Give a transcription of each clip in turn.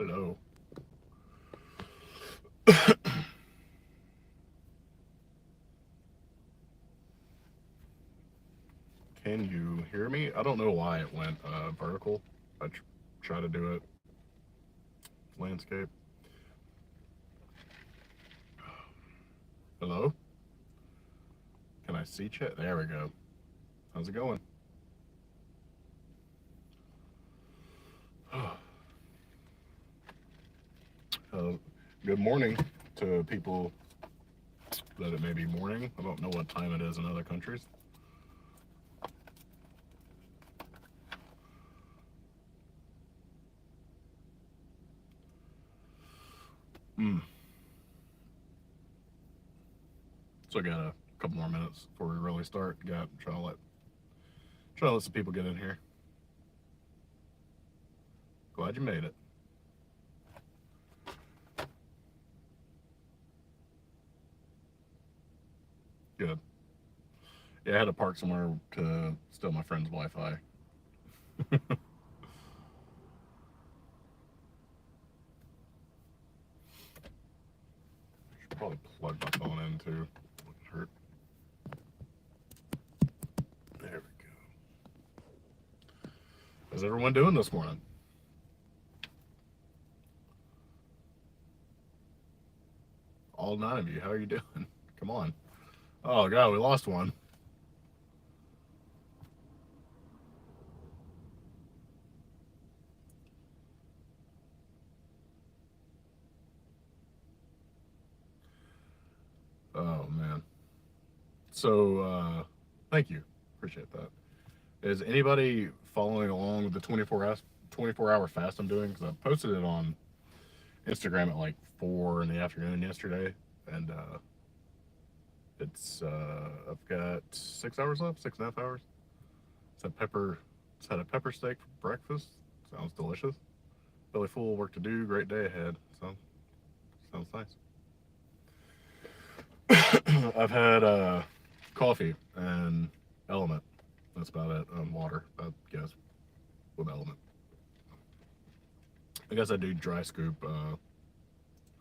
Hello. Can you hear me? I don't know why it went vertical. I try to do it landscape. Hello? Can I see chat? There we go. How's it going? Good morning to people that it may be morning. I don't know what time it is in other countries. So I got a couple more minutes before we really start. Try to let some people get in here. Glad you made it. Good. Yeah, I had to park somewhere to steal my friend's Wi-Fi. Should probably plug my phone in too. Wouldn't hurt. There we go. How's everyone doing this morning? All 9 of you, how are you doing? Come on. Oh God, we lost one. Oh man. So thank you. Appreciate that. Is anybody following along with the 24-hour fast I'm doing? Because I posted it on Instagram at like 4 in the afternoon yesterday, and I've got 6 hours left, 6.5 hours. It's had a pepper steak for breakfast. Sounds delicious. Belly full, work to do, great day ahead. So sounds nice. I've had coffee and Element. That's about it. Water, I guess, with Element. I guess I do dry scoop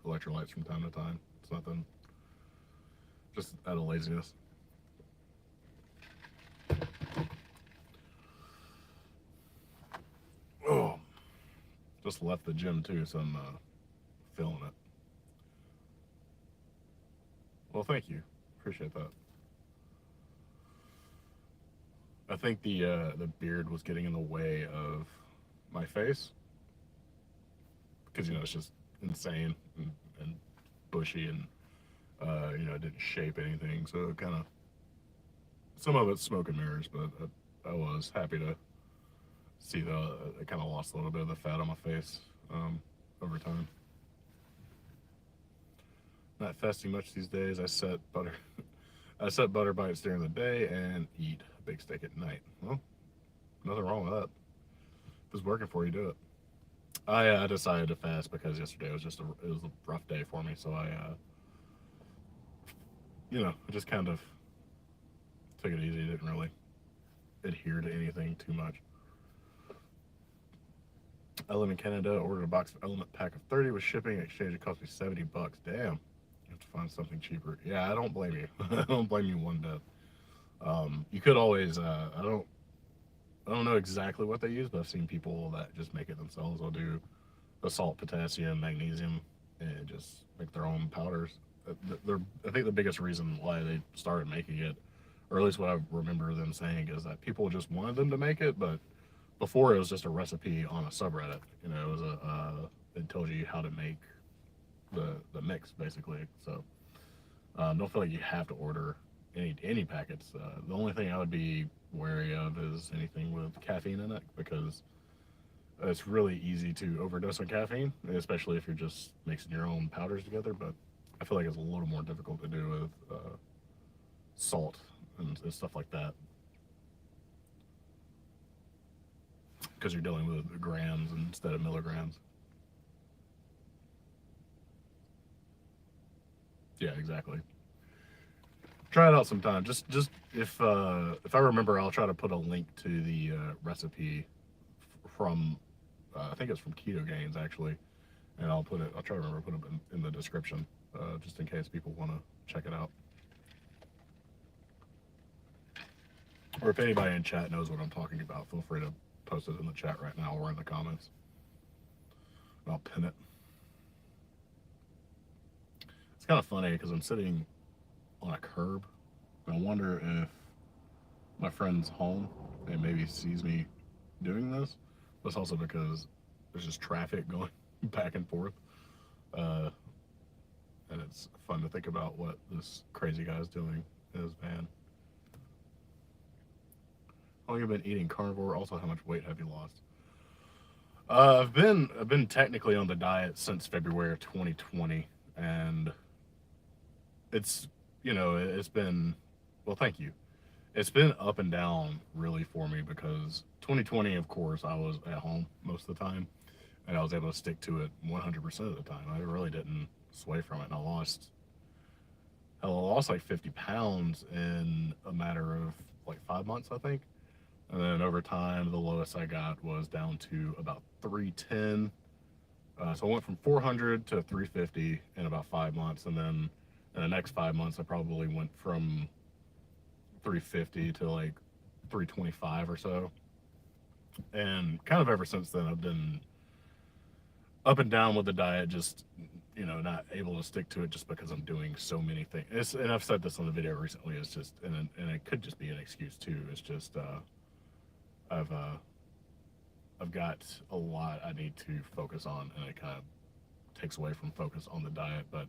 electrolytes from time to time. It's nothing, just out of laziness. Oh, just left the gym too, so I'm feeling it. Well, thank you. Appreciate that. I think the beard was getting in the way of my face because it's just insane and bushy and it didn't shape anything. So it kind of, some of it's smoke and mirrors, but I was happy to see I kind of lost a little bit of the fat on my face over time. Not fasting much these days. I set butter bites during the day and eat a big steak at night. Well, nothing wrong with that. If it's working for you, do it. I decided to fast because yesterday was it was a rough day for me. So I just kind of took it easy. Didn't really adhere to anything too much. I live in Canada. Ordered a box of Element pack of 30 with shipping. Exchange, it cost me $70. Damn. You have to find something cheaper. Yeah, I don't blame you. I don't blame you one bit. You could always. I don't know exactly what they use, but I've seen people that just make it themselves. They'll do the salt, potassium, magnesium, and just make their own powders. I think the biggest reason why they started making it, or at least what I remember them saying, is that people just wanted them to make it, but before it was just a recipe on a subreddit. It was it told you how to make the mix basically. So don't feel like you have to order any packets. The only thing I would be wary of is anything with caffeine in it, because it's really easy to overdose on caffeine, especially if you're just mixing your own powders together. But I feel like it's a little more difficult to do with salt and stuff like that, because you're dealing with grams instead of milligrams. Yeah, exactly. Try it out sometime. Just if I remember, I'll try to put a link to the recipe from I think it's from Keto Gains actually. and I'll try to remember to put it in the description, just in case people want to check it out. Or if anybody in chat knows what I'm talking about, feel free to post it in the chat right now or in the comments. I'll pin it. It's kind of funny because I'm sitting on a curb, and I wonder if my friend's home and maybe sees me doing this. But it's also because there's just traffic going back and forth. And it's fun to think about what this crazy guy is doing in his van. How long have you been eating carnivore? Also, how much weight have you lost? I've been technically on the diet since February of 2020, and it's, you know, it's been, well, thank you. It's been up and down really for me because 2020, of course, I was at home most of the time, and I was able to stick to it 100% of the time. I really didn't sway from it, and I lost like 50 pounds in a matter of like 5 months, I think. And then over time, the lowest I got was down to about 310. So I went from 400 to 350 in about 5 months, and then in the next 5 months, I probably went from 350 to like 325 or so. And kind of ever since then, I've been up and down with the diet, just, you know, not able to stick to it just because I'm doing so many things. And I've said this on the video recently, it's just, and it could just be an excuse too. It's just, I've got a lot I need to focus on, and it kind of takes away from focus on the diet. But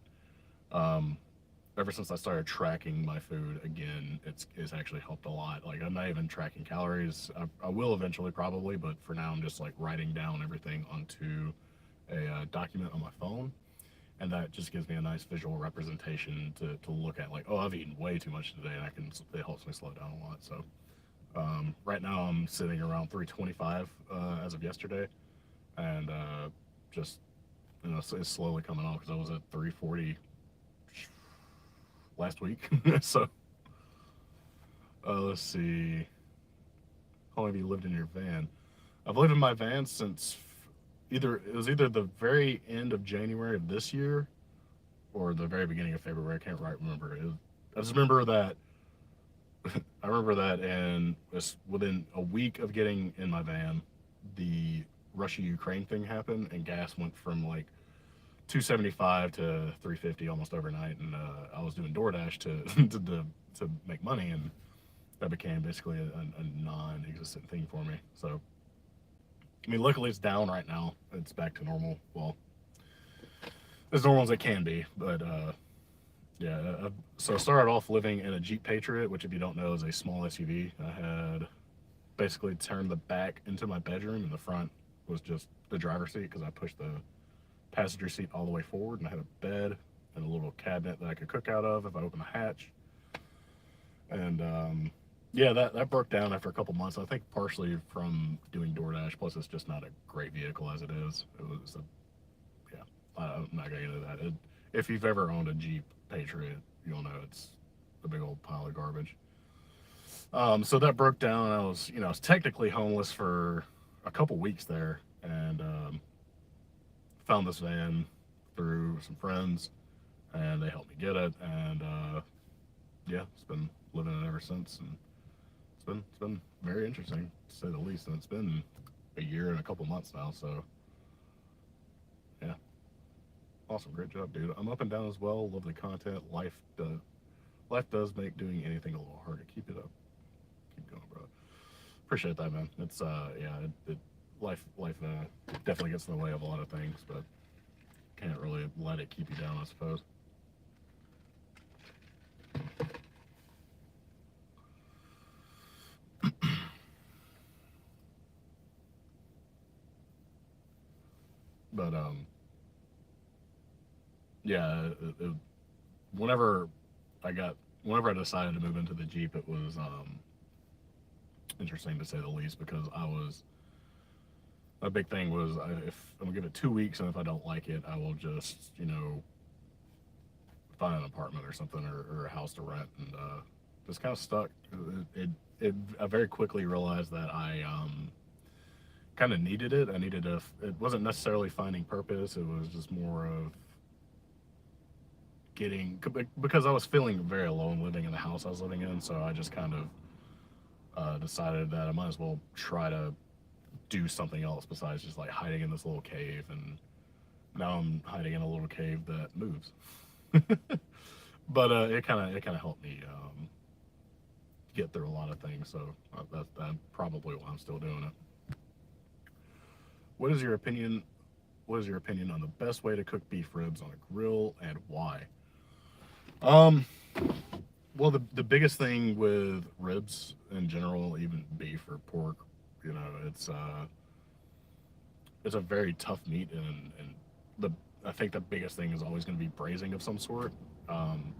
ever since I started tracking my food again, it's actually helped a lot. Like, I'm not even tracking calories. I will eventually probably, but for now I'm just like writing down everything onto a document on my phone, and that just gives me a nice visual representation to look at, like, oh, I've eaten way too much today, and it helps me slow down a lot. So right now I'm sitting around 325 as of yesterday, and just, you know, it's slowly coming off because I was at 340 last week. So let's see, how long have you lived in your van? I've lived in my van since either the very end of January of this year or the very beginning of February. I can't remember. I just remember that and within a week of getting in my van, the Russia-Ukraine thing happened, and gas went from like 275 to 350 almost overnight, and I was doing DoorDash to make money, and that became basically a non-existent thing for me. So, I mean, luckily it's down right now. It's back to normal. Well, as normal as it can be, but yeah. So I started off living in a Jeep Patriot, which, if you don't know, is a small SUV. I had basically turned the back into my bedroom, and the front was just the driver's seat because I pushed the passenger seat all the way forward, and I had a bed and a little cabinet that I could cook out of if I opened the hatch. And yeah, that broke down after a couple months. I think partially from doing DoorDash, plus it's just not a great vehicle as it is. It was yeah, I'm not gonna get into that. If you've ever owned a Jeep Patriot, you'll know it's a big old pile of garbage. So that broke down. I was technically homeless for a couple weeks there, and found this van through some friends, and they helped me get it, and yeah, it's been living it ever since, and it's been very interesting, to say the least. And it's been a year and a couple months now, so yeah, awesome, great job, dude. I'm up and down as well. Love the content. Life does make doing anything a little harder. Keep it up, keep going, bro. Appreciate that, man. It's yeah, life definitely gets in the way of a lot of things, but can't really let it keep you down, I suppose. But yeah, whenever I decided to move into the Jeep, it was interesting, to say the least, because my big thing was, if I'm gonna give it 2 weeks, and if I don't like it, I will just, find an apartment or something, or a house to rent, and just kind of stuck. I very quickly realized that kind of needed it. I needed a. It wasn't necessarily finding purpose. It was just more of getting, because I was feeling very alone living in the house I was living in. So I just kind of decided that I might as well try to do something else besides just like hiding in this little cave. And now I'm hiding in a little cave that moves. But it kind of helped me get through a lot of things. So that's probably why I'm still doing it. What is your opinion? What is your opinion on the best way to cook beef ribs on a grill and why? Um, well, the biggest thing with ribs in general, even beef or pork, you know, it's a very tough meat, and the I think the biggest thing is always going to be braising of some sort. Um,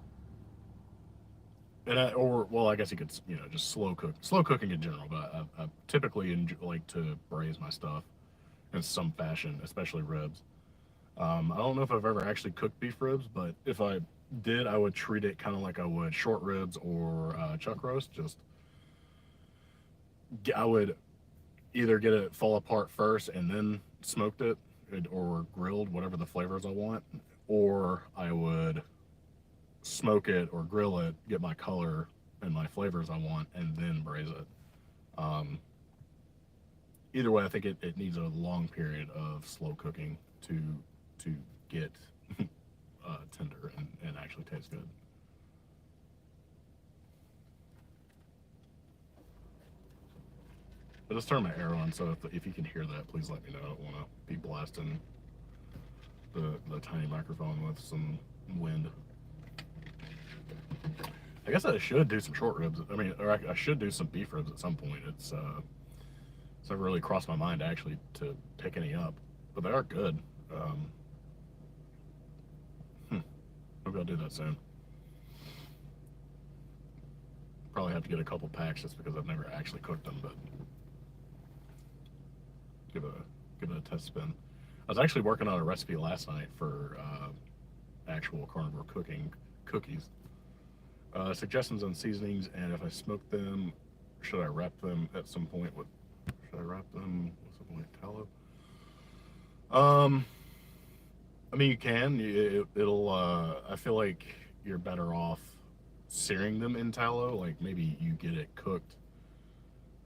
or well, I guess you could, you know, just slow cooking in general. But I typically like to braise my stuff in some fashion, especially ribs. I don't know if I've ever actually cooked beef ribs, but if I did, I would treat it kind of like I would short ribs or chuck roast. Just I would either get it fall apart first and then smoked it, or grilled, whatever the flavors I want, or I would smoke it or grill it, get my color and my flavors I want, and then braise it. Um, Either way, I think it needs a long period of slow cooking to get tender and actually taste good. I just turned my air on, so if you can hear that, please let me know. I don't want to be blasting the tiny microphone with some wind. I guess I should do some short ribs. I mean, or I should do some beef ribs at some point. It's never really crossed my mind actually to pick any up, but they are good. Um, Maybe I'll do that soon. Probably have to get a couple packs just because I've never actually cooked them, but give it a test spin. I was actually working on a recipe last night for actual carnivore cooking cookies. Suggestions on seasonings, and if I smoke them, should I wrap them at some point with? Should I wrap them with something like tallow? Um, I mean, you can. It'll. I feel like you're better off searing them in tallow. Like maybe you get it cooked,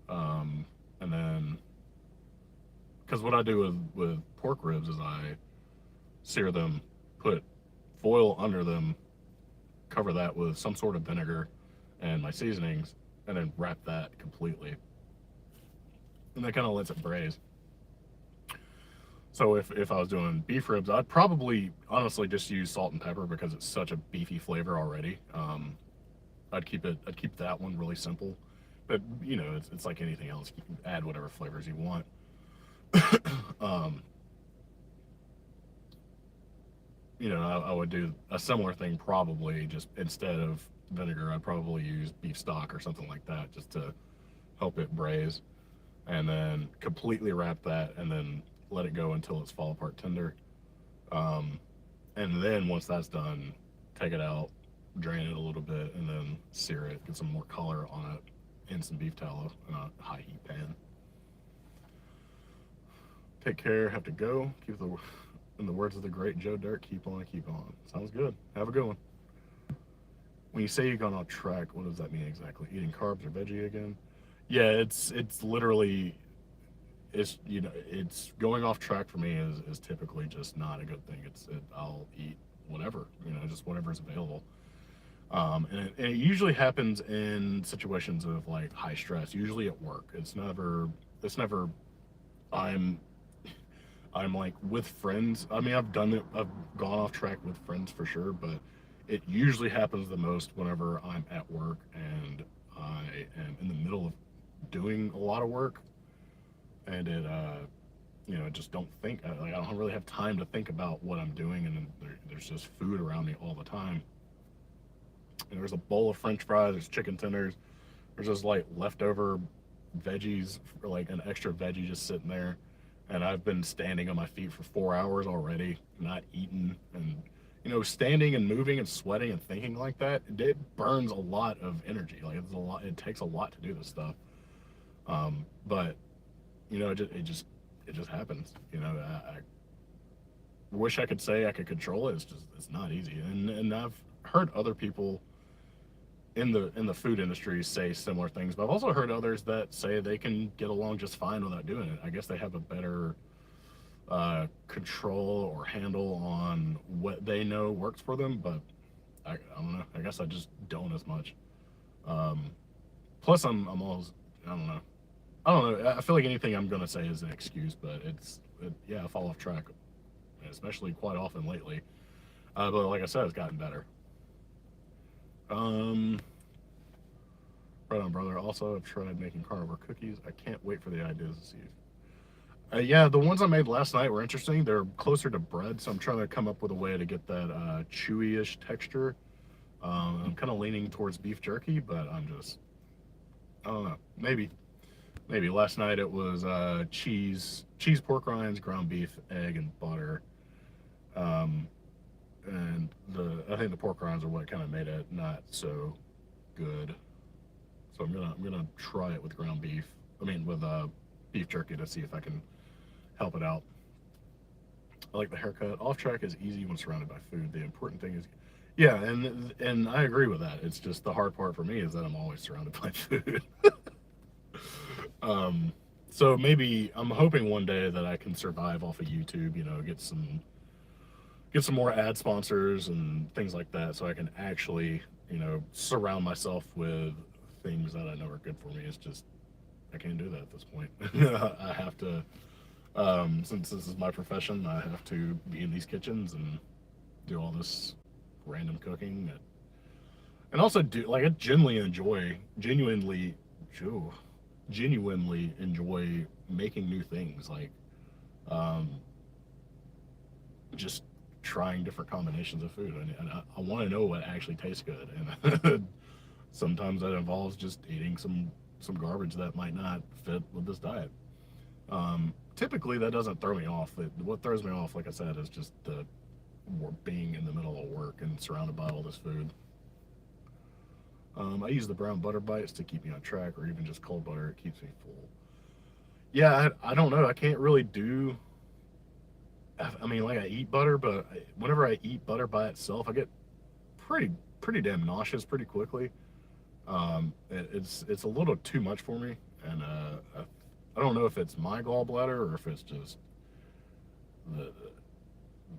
and then, because what I do with pork ribs is I sear them, put foil under them, cover that with some sort of vinegar and my seasonings, and then wrap that completely. And that kind of lets it braise. So if I was doing beef ribs, I'd probably honestly just use salt and pepper because it's such a beefy flavor already. I'd keep that one really simple. But you know, it's like anything else. You can add whatever flavors you want. um, you know, I would do a similar thing probably, just instead of vinegar, I'd probably use beef stock or something like that just to help it braise, and then completely wrap that and then let it go until it's fall apart tender. Um, and then once that's done, take it out, drain it a little bit, and then sear it, get some more color on it in some beef tallow in a high heat pan. Take care, have to go. In the words of the great Joe Dirt, keep on, keep on. Sounds good. Have a good one. When you say you've gone off track, what does that mean exactly? Eating carbs or veggie again? Yeah, it's literally, it's, you know, it's going off track for me is typically just not a good thing. I'll eat whatever, you know, just whatever's available. And it usually happens in situations of like high stress, usually at work. It's never I'm I'm like with friends. I mean, I've done it. I've gone off track with friends for sure, but it usually happens the most whenever I'm at work and I am in the middle of doing a lot of work, and you know, just don't think. Like I don't really have time to think about what I'm doing, and then there's just food around me all the time. And there's a bowl of French fries. There's chicken tenders. There's just like leftover veggies, or like an extra veggie just sitting there. And I've been standing on my feet for 4 hours already, not eating. And, you know, standing and moving and sweating and thinking like that, it burns a lot of energy. Like it takes a lot to do this stuff. But, you know, it just happens. You know, I wish I could say I could control it. It's just, it's not easy. And I've heard other people in the food industry say similar things, but I've also heard others that say they can get along just fine without doing it. I guess they have a better control or handle on what they know works for them, but I don't know. I guess I just don't as much. Um, Plus, I'm always, I don't know. I feel like anything I'm gonna say is an excuse, but yeah, I fall off track, especially quite often lately. But like I said, it's gotten better. Um, right on, brother. Also, I've tried making carnivore cookies. I can't wait for the ideas to see. Yeah, the ones I made last night were interesting. They're closer to bread, so I'm trying to come up with a way to get that chewy-ish texture. I'm kind of leaning towards beef jerky, but I don't know. Maybe last night it was cheese, pork rinds, ground beef, egg, and butter. Um, and I think the pork rinds are what kind of made it not so good. So I'm gonna try it with ground beef. I mean with beef jerky to see if I can help it out. I like the haircut. Off track is easy when surrounded by food. The important thing is, yeah, and I agree with that. It's just the hard part for me is that I'm always surrounded by food. um, so maybe I'm hoping one day that I can survive off of YouTube. You know, get some more ad sponsors and things like that, so I can actually, you know, surround myself with things that I know are good for me. It's just I can't do that at this point. I have to, since this is my profession, I have to be in these kitchens and do all this random cooking, and also do like I genuinely enjoy making new things, like um, just trying different combinations of food, and I want to know what actually tastes good, and sometimes that involves just eating some garbage that might not fit with this diet. Typically, that doesn't throw me off. What throws me off, like I said, is just the being in the middle of work and surrounded by all this food. I use the brown butter bites to keep me on track, or even just cold butter. It keeps me full. Yeah, I don't know. I can't really do. I mean, like I eat butter, but whenever I eat butter by itself, I get pretty damn nauseous pretty quickly. It's a little too much for me, and I don't know if it's my gallbladder or if it's just the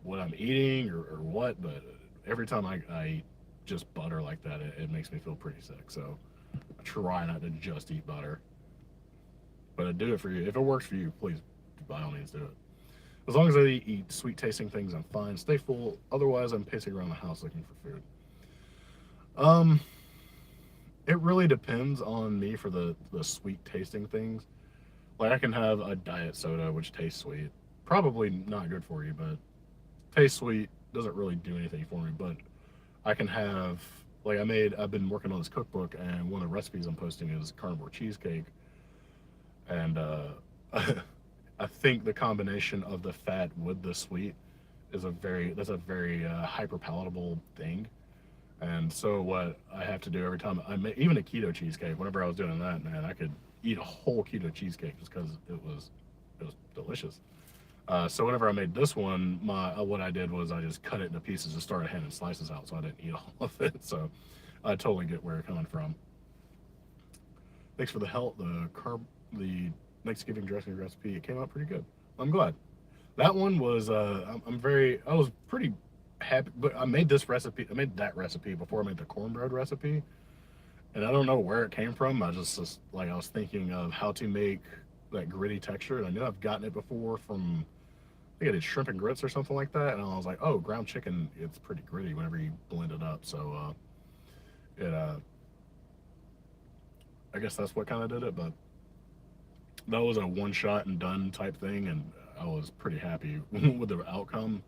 what I'm eating or what, but every time I eat just butter like that, it makes me feel pretty sick. So I try not to just eat butter, but I do it for you. If it works for you, please by all means do it. As long as I eat sweet tasting things, I'm fine. Stay full. Otherwise, I'm pacing around the house looking for food. Um, it really depends on me for the sweet tasting things. Like I can have a diet soda which tastes sweet. Probably not good for you, but tastes sweet, doesn't really do anything for me. But I can have, like I've been working on this cookbook, and one of the recipes I'm posting is carnivore cheesecake. And I think the combination of the fat with the sweet is that's a very hyper palatable thing. And so what I have to do every time I make, even a keto cheesecake, whenever I was doing that, man, I could eat a whole keto cheesecake just because it was delicious. So whenever I made this one, what I did was I just cut it into pieces and started handing slices out, so I didn't eat all of it. So I totally get where you're coming from. Thanks for the help. The Thanksgiving dressing recipe, it came out pretty good. I'm glad. That one was I was pretty happy, but I made that recipe before I made the cornbread recipe, and I don't know where it came from. I was thinking of how to make that gritty texture, and I knew I've gotten it before from, I think I did shrimp and grits or something like that, and I was like, oh, ground chicken, it's pretty gritty whenever you blend it up. So I guess that's what kind of did it, but that was a one shot and done type thing, and I was pretty happy with the outcome.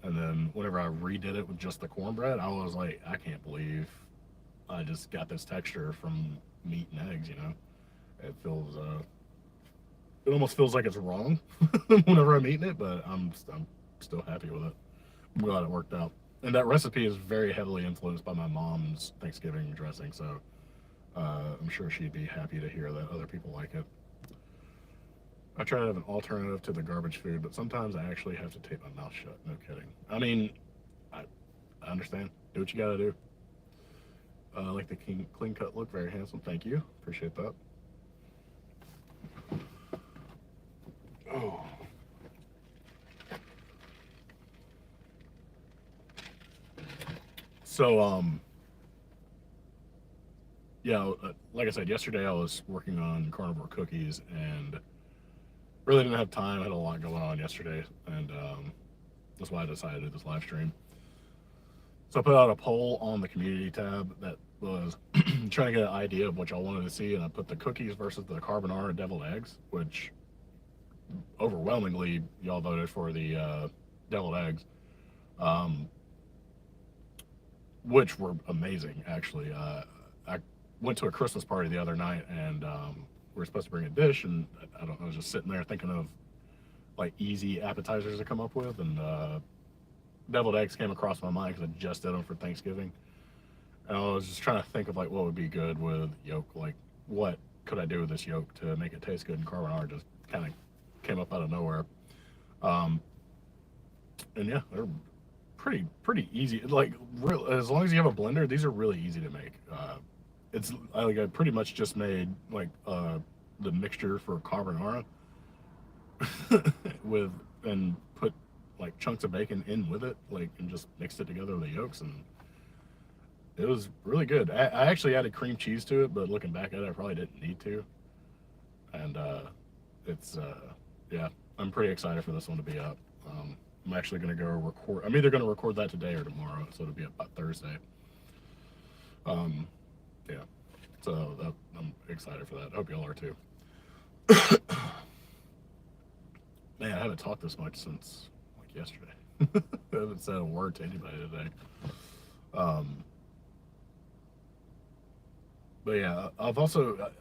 And then whenever I redid it with just the cornbread, I was like, I can't believe I just got this texture from meat and eggs. You know, it almost feels like it's wrong whenever I'm eating it, but I'm still happy with it. I'm glad it worked out. And that recipe is very heavily influenced by my mom's Thanksgiving dressing, so. I'm sure she'd be happy to hear that other people like it. I try to have an alternative to the garbage food, but sometimes I actually have to tape my mouth shut. No kidding. I mean, I, I understand. Do what you gotta do. I like the clean cut look. Very handsome. Thank you. Appreciate that. Oh. So, yeah, like I said, yesterday I was working on carnivore cookies and really didn't have time. I had a lot going on yesterday, and that's why I decided to do this live stream. So I put out a poll on the community tab that was trying to get an idea of what y'all wanted to see, and I put the cookies versus the carbonara deviled eggs, which overwhelmingly y'all voted for the deviled eggs, um, which were amazing actually. I went to a Christmas party the other night, and we were supposed to bring a dish, and I don't know, I was just sitting there thinking of like easy appetizers to come up with, and deviled eggs came across my mind because I just did them for Thanksgiving. And I was just trying to think of like what would be good with yolk, like what could I do with this yolk to make it taste good, and carbonara just kind of came up out of nowhere. Um, and yeah, they're pretty easy. Like real, as long as you have a blender, these are really easy to make. I pretty much just made like the mixture for carbonara with and put like chunks of bacon in with it, like, and just mixed it together with the yolks, and it was really good. I actually added cream cheese to it, but looking back at it, I probably didn't need to. And it's yeah, I'm pretty excited for this one to be up. I'm actually gonna go record. I'm either gonna record that today or tomorrow, so it'll be up by Thursday. Um, yeah, so I'm excited for that. I hope y'all are too. Man, I haven't talked this much since like yesterday. I haven't said a word to anybody today. Um, but yeah, I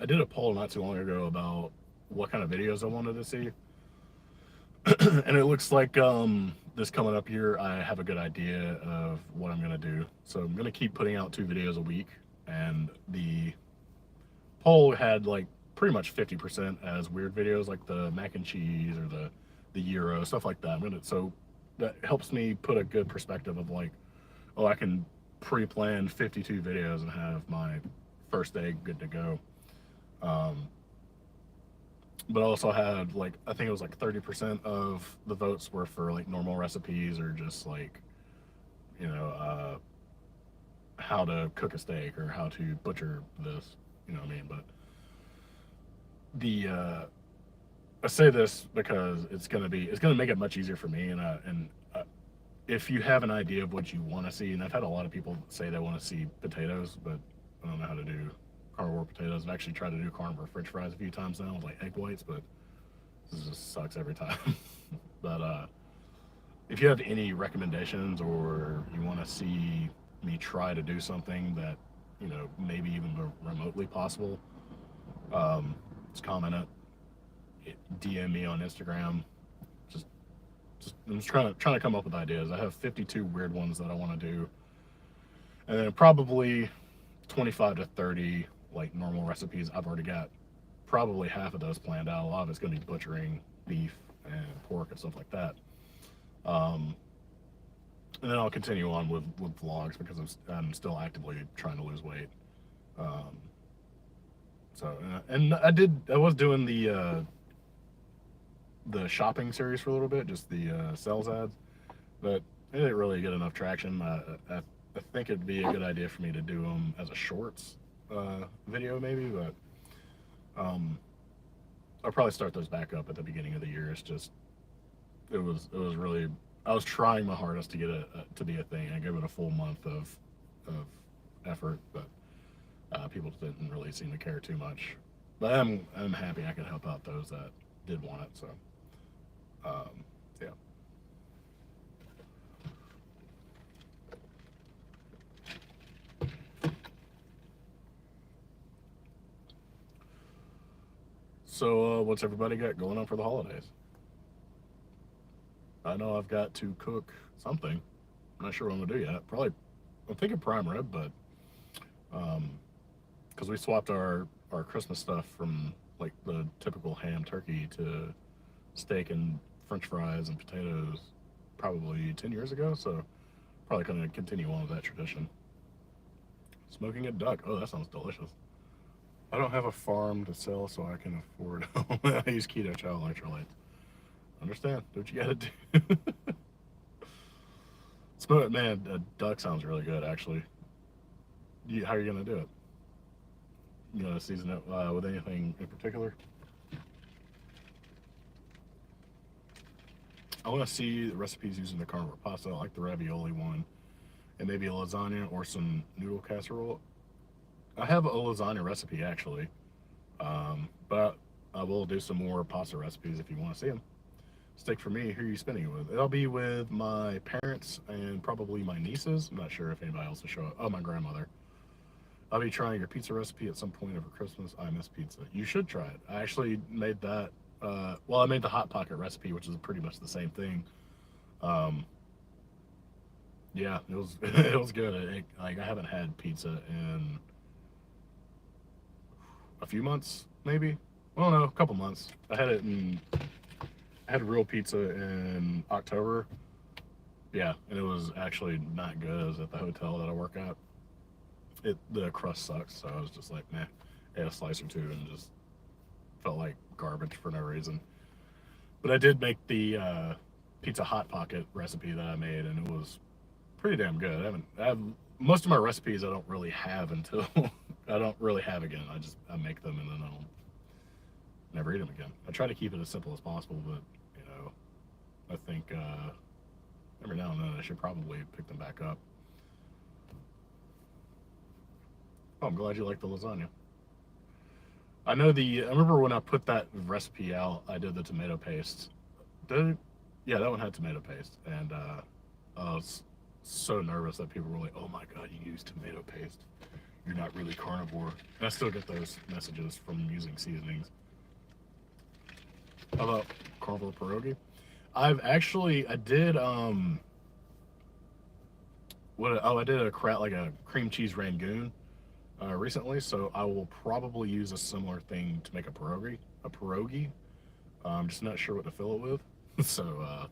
did a poll not too long ago about what kind of videos I wanted to see, and it looks like this coming up here, I have a good idea of what I'm gonna do. So I'm gonna keep putting out 2 videos a week, and the poll had like pretty much 50% as weird videos, like the mac and cheese or the gyro stuff like that. So that helps me put a good perspective of like, oh, I can pre-plan 52 videos and have my first day good to go. But I also had like, I think it was like 30% of the votes were for like normal recipes, or just like, you know, how to cook a steak or how to butcher this, you know what I mean? But the I say this because it's gonna make it much easier for me, and if you have an idea of what you want to see, and I've had a lot of people say they want to see potatoes, but I don't know how to do carnivore potatoes. I've actually tried to do carnivore French fries a few times now with like egg whites, but this just sucks every time. But if you have any recommendations, or you want to see me try to do something that, you know, maybe even remotely possible, just comment it, DM me on Instagram. Just I'm just trying to come up with ideas. I have 52 weird ones that I want to do, and then probably 25 to 30 like normal recipes. I've already got probably half of those planned out. A lot of it's going to be butchering beef and pork and stuff like that. And then I'll continue on with vlogs, because I'm still actively trying to lose weight. So and I was doing the shopping series for a little bit, just the sales ads, but it didn't really get enough traction. I think it'd be a good idea for me to do them as a shorts video maybe, but I'll probably start those back up at the beginning of the year. It's just it was really, I was trying my hardest to get it to be a thing. I gave it a full month of effort, but people didn't really seem to care too much. But I'm happy I could help out those that did want it. So yeah. So what's everybody got going on for the holidays? I know I've got to cook something. I'm not sure what I'm gonna do yet. Probably, I'm thinking prime rib, but because we swapped our Christmas stuff from like the typical ham turkey to steak and French fries and potatoes probably 10 years ago, so probably going to continue on with that tradition. Smoking a duck. Oh, that sounds delicious. I don't have a farm to sell, so I can afford. I use keto chow electrolytes. Understand? Do what you gotta do. Smoke, man. A duck sounds really good, actually. How are you gonna do it? You gonna season it with anything in particular? I want to see the recipes using the carnivore pasta. I like the ravioli one, and maybe a lasagna or some noodle casserole. I have a lasagna recipe actually, but I will do some more pasta recipes if you want to see them. Steak for me. Who are you spending it with? It'll be with my parents and probably my nieces. I'm not sure if anybody else will show up. Oh, my grandmother. I'll be trying your pizza recipe at some point over Christmas. I miss pizza. You should try it. I actually made that. Well, I made the Hot Pocket recipe, which is pretty much the same thing. Um, yeah, it was it was good. Like I haven't had pizza in a few months, maybe. Well, no, a couple months. I had real pizza in October. Yeah, and it was actually not good. It was at the hotel that I work at. The crust sucks, so I was just like, meh. I had a slice or two and just felt like garbage for no reason. But I did make the pizza hot pocket recipe that I made, and it was pretty damn good. I have most of my recipes I don't really have until I don't really have again. I make them and then I'll never eat them again. I try to keep it as simple as possible, but you know, I think every now and then I should probably pick them back up. Oh, I'm glad you like the lasagna. I know I remember when I put that recipe out, I did the tomato paste. Did it? Yeah, that one had tomato paste, and I was so nervous that people were like, "Oh my god, you use tomato paste? You're not really carnivore." And I still get those messages from using seasonings. How about carnivore pierogi? I did I did a cream cheese rangoon recently, so I will probably use a similar thing to make a pierogi. I'm just not sure what to fill it with, so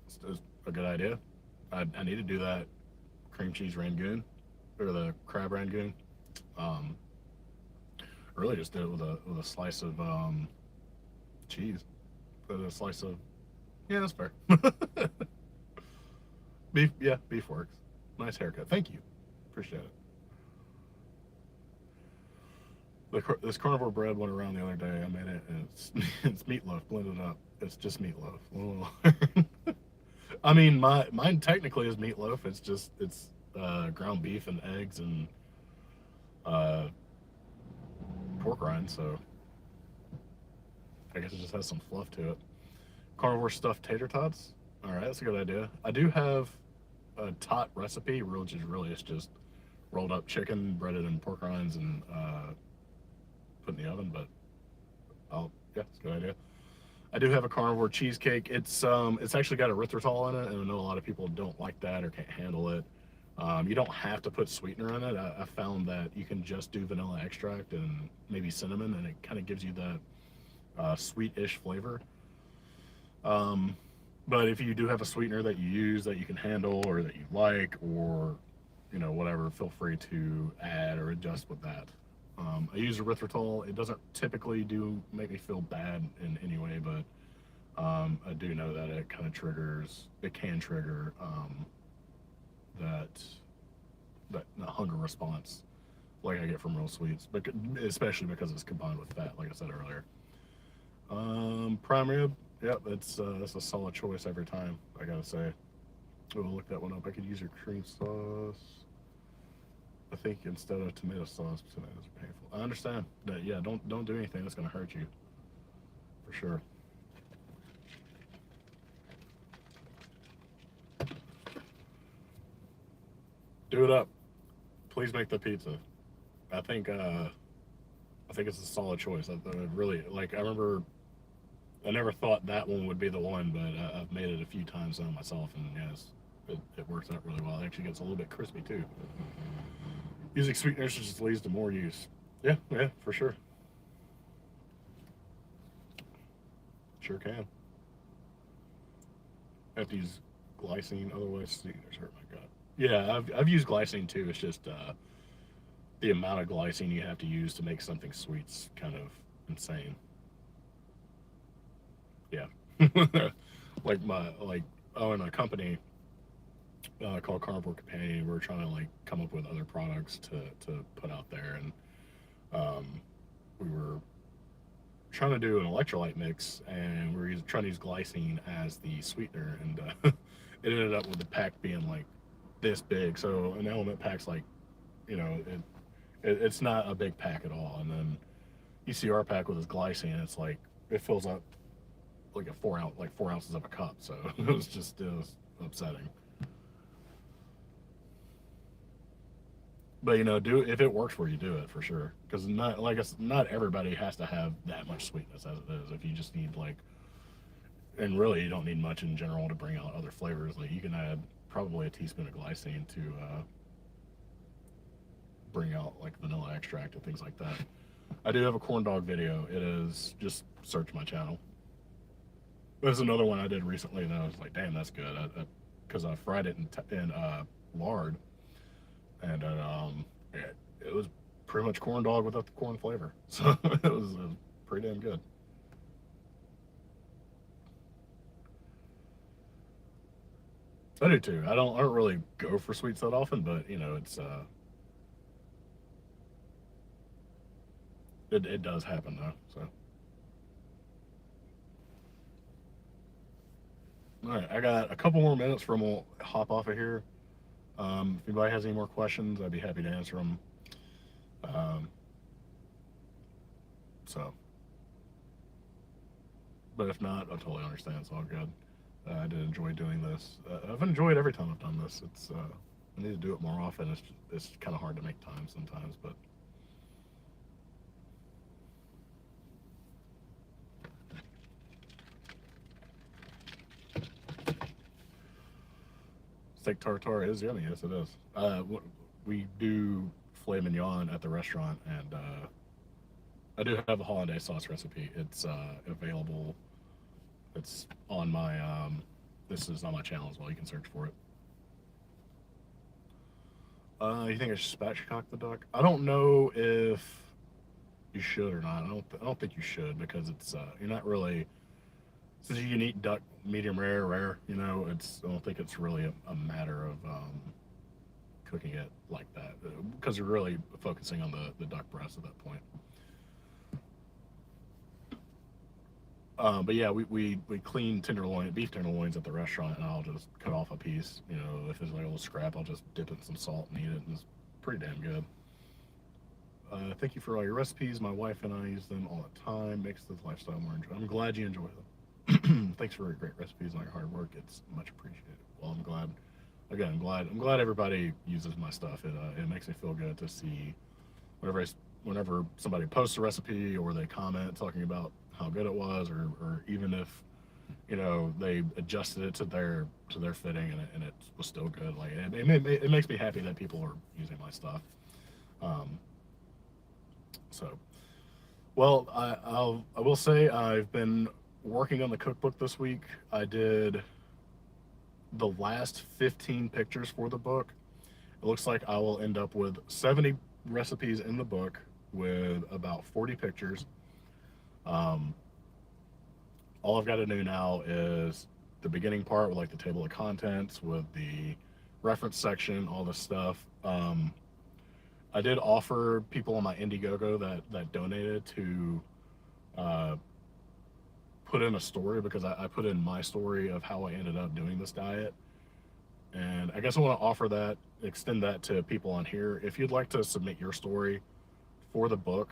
it's a good idea. I need to do that cream cheese rangoon or the crab rangoon. Um, really just did it with a slice of cheese, with a slice of yeah, that's fair. Beef, yeah, beef works. Nice haircut. Thank you. Appreciate it. This carnivore bread went around the other day. I made it, and it's it's meatloaf blended up. It's just meatloaf. I mean, mine technically is meatloaf. It's ground beef and eggs and uh, pork rind. So I guess it just has some fluff to it. Carnivore stuffed tater tots. All right, that's a good idea. I do have a tot recipe, which is really it's just rolled up chicken, breaded in pork rinds, and put in the oven. But yeah, it's a good idea. I do have a carnivore cheesecake. It's actually got erythritol in it, and I know a lot of people don't like that or can't handle it. You don't have to put sweetener in it. I found that you can just do vanilla extract and maybe cinnamon, and it kind of gives you that sweet-ish flavor. Um, but if you do have a sweetener that you use that you can handle or that you like, or you know whatever, feel free to add or adjust with that. I use erythritol. It doesn't typically make me feel bad in any way, but I do know that it kind of it can trigger that hunger response like I get from real sweets, but especially because it's combined with fat, like I said earlier. Prime rib, yep, that's a solid choice every time, I gotta say. We'll look that one up. I could use your cream sauce. I think instead of tomato sauce, tomatoes are painful. I understand that. Yeah, don't do anything that's gonna hurt you, for sure. Do it up. Please make the pizza. I think it's a solid choice. I really like. I remember I never thought that one would be the one, but I've made it a few times now myself, and yes, it works out really well. It actually gets a little bit crispy too. Using sweeteners just leads to more use. Yeah, for sure. Sure can. I have to use glycine, otherwise sweeteners hurt my gut. Yeah, I've used glycine too. It's just the amount of glycine you have to use to make something sweet's kind of insane. Yeah. like oh, in a company called Carnivore Companion, we're trying to like come up with other products to put out there, and we were trying to do an electrolyte mix, and we were trying to use glycine as the sweetener, and it ended up with the pack being like this big. So an element pack's like, you know, it's not a big pack at all, and then you see our pack with its glycine, it's like it fills up like a 4 ounce, like 4 ounces of a cup. So it was upsetting. But you know, do if it works for you, do it for sure. Because not like it's not everybody has to have that much sweetness as it is. If you just need like, and really you don't need much in general to bring out other flavors. Like you can add probably a teaspoon of glycine to bring out like vanilla extract and things like that. I do have a corn dog video. It is just search my channel. There's another one I did recently, and I was like, damn, that's good. Because I fried it in lard, and it was pretty much corn dog without the corn flavor. So it was pretty damn good. I do too. I don't really go for sweets that often, but you know, it does happen though. So all right, I got a couple more minutes from we'll hop off of here. If anybody has any more questions, I'd be happy to answer them. Um, so, but if not, I totally understand. It's all good. I did enjoy doing this. I've enjoyed every time I've done this. I need to do it more often. It's kind of hard to make time sometimes, but steak tartare is yummy. Yes, it is. We do filet mignon at the restaurant, and I do have a hollandaise sauce recipe. It's available. It's on my this is on my channel as well. You can search for it. You think I should spatchcock the duck? I don't know if you should or not. I don't think you should, because it's you're not really, since you can eat duck medium rare. You know, I don't think it's really a matter of cooking it like that, because you're really focusing on the duck breast at that point. But yeah, we clean beef tenderloins at the restaurant, and I'll just cut off a piece. You know, if it's like a little scrap, I'll just dip it in some salt and eat it, and it's pretty damn good. Thank you for all your recipes. My wife and I use them all the time. Makes this lifestyle more enjoyable. I'm glad you enjoy them. Thanks for your great recipes and all your hard work. It's much appreciated. Well, I'm glad. Again, I'm glad everybody uses my stuff. It makes me feel good to see whenever somebody posts a recipe or they comment talking about how good it was, or even if you know they adjusted it to their fitting, and it was still good. Like it makes me happy that people are using my stuff. So, well, I will say I've been working on the cookbook this week. I did the last 15 pictures for the book. It looks like I will end up with 70 recipes in the book with about 40 pictures. All I've got to do now is the beginning part with like the table of contents, with the reference section, all this stuff. I did offer people on my Indiegogo that donated to put in a story, because I put in my story of how I ended up doing this diet. And I guess I want to offer that, extend that to people on here. If you'd like to submit your story for the book,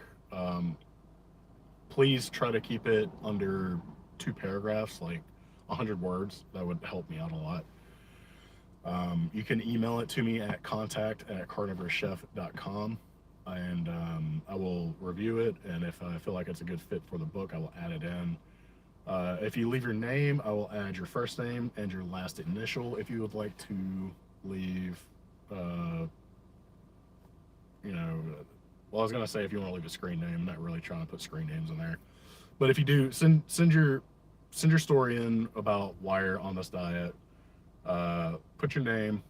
please try to keep it under 2 paragraphs, like 100 words. That would help me out a lot. You can email it to me at contact@CarnivorousChef.com, and I will review it, and if I feel like it's a good fit for the book, I will add it in. If you leave your name, I will add your first name and your last initial. If you would like to leave, you know, well, I was gonna say if you want to leave a screen name. I'm not really trying to put screen names in there, but if you do, send send your story in about why you're on this diet. Put your name,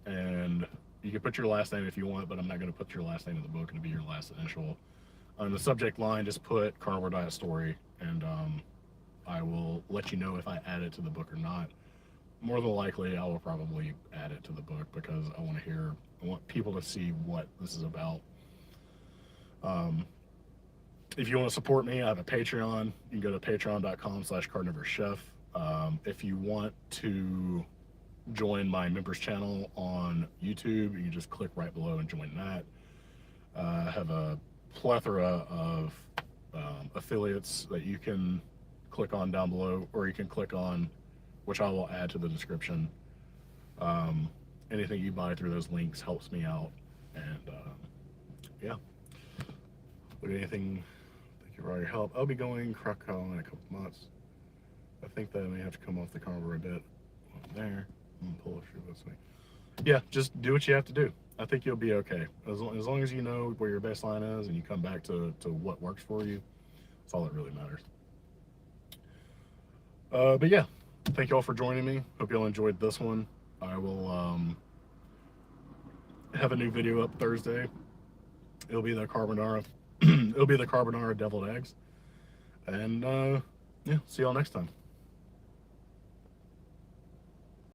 and you can put your last name if you want, but I'm not going to put your last name in the book. It'll be your last initial. On the subject line, just put carnivore diet story, and I will let you know if I add it to the book or not. More than likely, I will probably add it to the book because I want people to see what this is about. If you want to support me, I have a Patreon. You can go to patreon.com/CarnivorousChef. If you want to join my members channel on YouTube, you can just click right below and join that. I have a plethora of affiliates that you can click on down below, or you can click on, which I will add to the description. Anything you buy through those links helps me out. And yeah, would anything, thank you for all your help. I'll be going Krakow in a couple months. I think that I may have to come off the carnivore a bit. There, I'm gonna pull it through this way. Yeah, just do what you have to do. I think you'll be okay. As long as you know where your baseline is and you come back to what works for you, that's all that really matters. But yeah, thank you all for joining me. Hope you all enjoyed this one. I will have a new video up Thursday. It'll be the carbonara. It'll be the carbonara deviled eggs. And yeah, see y'all next time.